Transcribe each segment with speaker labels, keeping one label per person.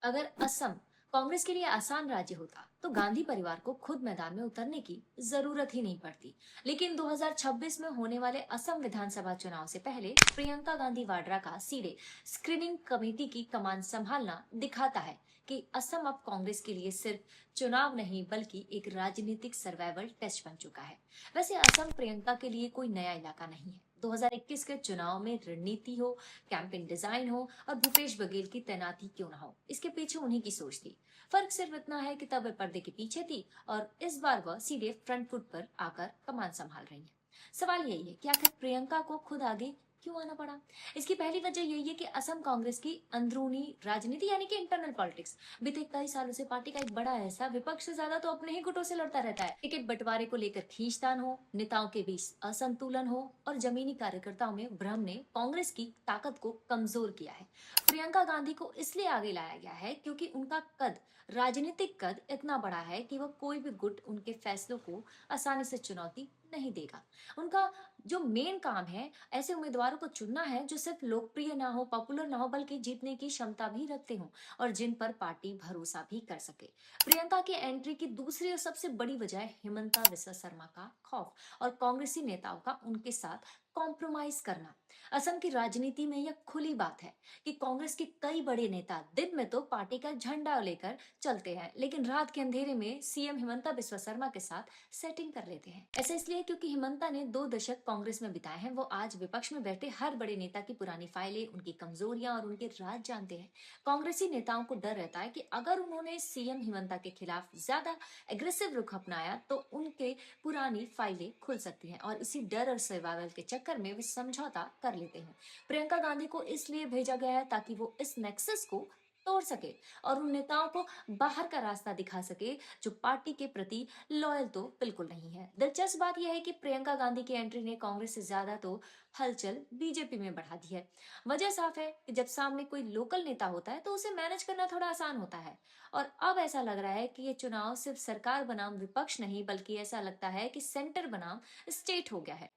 Speaker 1: अगर असम कांग्रेस के लिए आसान राज्य होता तो गांधी परिवार को खुद मैदान में उतरने की जरूरत ही नहीं पड़ती। लेकिन 2026 में होने वाले असम विधानसभा चुनाव से पहले प्रियंका गांधी वाड्रा का सीधे स्क्रीनिंग कमेटी की कमान संभालना दिखाता है कि असम अब कांग्रेस के लिए सिर्फ चुनाव नहीं बल्कि एक राजनीतिक सर्वाइवल टेस्ट बन चुका है। वैसे असम प्रियंका के लिए कोई नया इलाका नहीं है। 2021 के चुनाव में रणनीति हो, कैंपेन डिजाइन हो और भूपेश बघेल की तैनाती क्यों ना हो, इसके पीछे उन्हीं की सोच थी। फर्क सिर्फ इतना है कि तब वे पर्दे के पीछे थी और इस बार वह सीधे फ्रंट फुट पर आकर कमान संभाल रही है। सवाल यही है कि आखिर प्रियंका को खुद आगे क्यों आना पड़ा। इसकी पहली वजह यही है कि असम कांग्रेस की अंदरूनी राजनीति यानी कि इंटरनल पॉलिटिक्स बीते कई सालों से पार्टी का एक बड़ा हिस्सा विपक्ष से ज्यादा तो अपने ही गुटों से लड़ता रहता है। टिकट बंटवारे को लेकर खींचतान हो, नेताओं के बीच असंतुलन हो और जमीनी कार्यकर्ताओं में भ्रम ने कांग्रेस की ताकत को कमजोर किया है। प्रियंका गांधी को इसलिए आगे लाया गया है क्योंकि उनका कद, राजनीतिक कद इतना बड़ा है कि वह कोई भी गुट उनके फैसलों को आसानी से चुनौती नहीं देगा। उनका जो मेन काम है, ऐसे उम्मीदवारों को चुनना है जो सिर्फ लोकप्रिय ना हो, पॉपुलर ना हो, बल्कि जीतने की क्षमता भी रखते हो और जिन पर पार्टी भरोसा भी कर सके। प्रियंका की एंट्री की दूसरी और सबसे बड़ी वजह है हिमंता बिस्वा शर्मा का खौफ और कांग्रेसी नेताओं का उनके साथ कॉम्प्रोमाइज करना। असम की राजनीति में यह खुली बात है कि कांग्रेस के कई बड़े नेता दिन में तो पार्टी का झंडा लेकर चलते हैं, लेकिन रात के अंधेरे में सीएम हिमंता बिस्वा शर्मा के साथ सेटिंग कर लेते हैं। ऐसा इसलिए क्योंकि हिमंता ने 2 दशक कांग्रेस में बिताए हैं। वो आज विपक्ष में बैठे हर बड़े नेता की पुरानी फाइलें, उनकी कमजोरियां और उनके राज जानते हैं। कांग्रेसी नेताओं को डर रहता है कि अगर उन्होंने सीएम हिमंता के खिलाफ ज्यादा एग्रेसिव रुख अपनाया तो उनके पुरानी फाइलें खुल सकती हैं और इसी डर और सर्वाइवल के चक्कर में वे समझौता कर लेते हैं। प्रियंका गांधी को इसलिए भेजा गया है ताकि वो इस नेक्सस को तोड़ सके और उन नेताओं को बाहर का रास्ता दिखा सके जो पार्टी के प्रति लॉयल तो बिल्कुल नहीं है। दिलचस्प बात यह है कि प्रियंका गांधी की एंट्री ने कांग्रेस से ज्यादा तो हलचल बीजेपी में बढ़ा दी है। वजह साफ है कि जब सामने कोई लोकल नेता होता है तो उसे मैनेज करना थोड़ा आसान होता है। और अब ऐसा लग रहा है कि ये चुनाव सिर्फ सरकार बनाम विपक्ष नहीं बल्कि ऐसा लगता है कि सेंटर बनाम स्टेट हो गया है।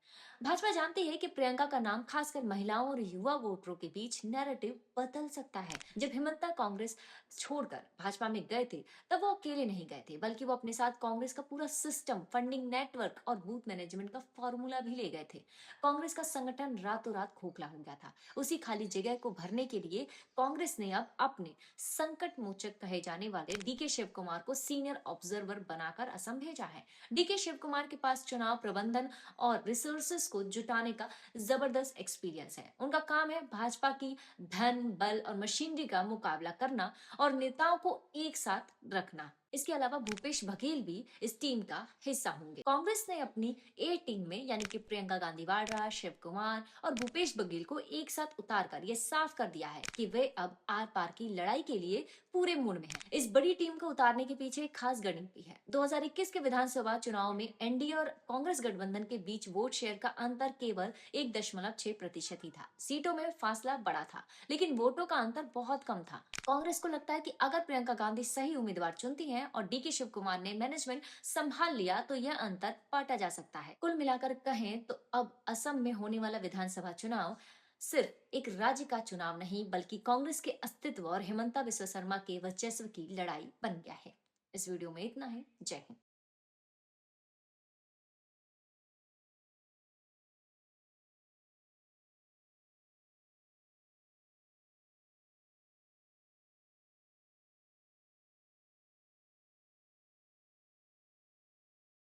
Speaker 1: भाजपा जानती है कि प्रियंका का नाम खासकर महिलाओं और युवा वोटरों के बीच नैरेटिव बदल सकता है। जब हिमंता कांग्रेस छोड़कर भाजपा में गए थे तब वो अकेले नहीं गए थे बल्कि वो अपने साथ कांग्रेस का पूरा सिस्टम, फंडिंग नेटवर्क और बूथ मैनेजमेंट का फॉर्मूला भी ले गए थे। कांग्रेस का संगठन रातों रात खोखला हो गया था। उसी खाली जगह को भरने के लिए कांग्रेस ने अब अपने संकट मोचक कहे जाने वाले डीके शिव कुमार को सीनियर ऑब्जर्वर बनाकर असम भेजा है। डीके शिव कुमार के पास चुनाव प्रबंधन और रिसोर्सेस को जुटाने का जबरदस्त एक्सपीरियंस है। उनका काम है भाजपा की धन, बल और मशीनरी का मुकाबला करना और नेताओं को एक साथ रखना। इसके अलावा भूपेश बघेल भी इस टीम का हिस्सा होंगे। कांग्रेस ने अपनी ए टीम में यानी कि प्रियंका गांधी वाड्रा, शिव कुमार और भूपेश बघेल को एक साथ उतार कर यह साफ कर दिया है कि वे अब आर पार की लड़ाई के लिए पूरे मूड में हैं। इस बड़ी टीम को उतारने के पीछे एक खास गणित भी है। 2021 के विधानसभा चुनाव में एनडीए और कांग्रेस गठबंधन के बीच वोट शेयर का अंतर केवल 1.6% ही था। सीटों में फासला बड़ा था लेकिन वोटों का अंतर बहुत कम था। कांग्रेस को लगता है कि अगर प्रियंका गांधी सही उम्मीदवार चुनती हैं और डीके शिव कुमार ने मैनेजमेंट संभाल लिया तो यह अंतर पाटा जा सकता है। कुल मिलाकर कहें तो अब असम में होने वाला विधानसभा चुनाव सिर्फ एक राज्य का चुनाव नहीं बल्कि कांग्रेस के अस्तित्व और हिमंता बिस्वा शर्मा के वर्चस्व की लड़ाई बन गया है। इस वीडियो में इतना है। जय हिंद।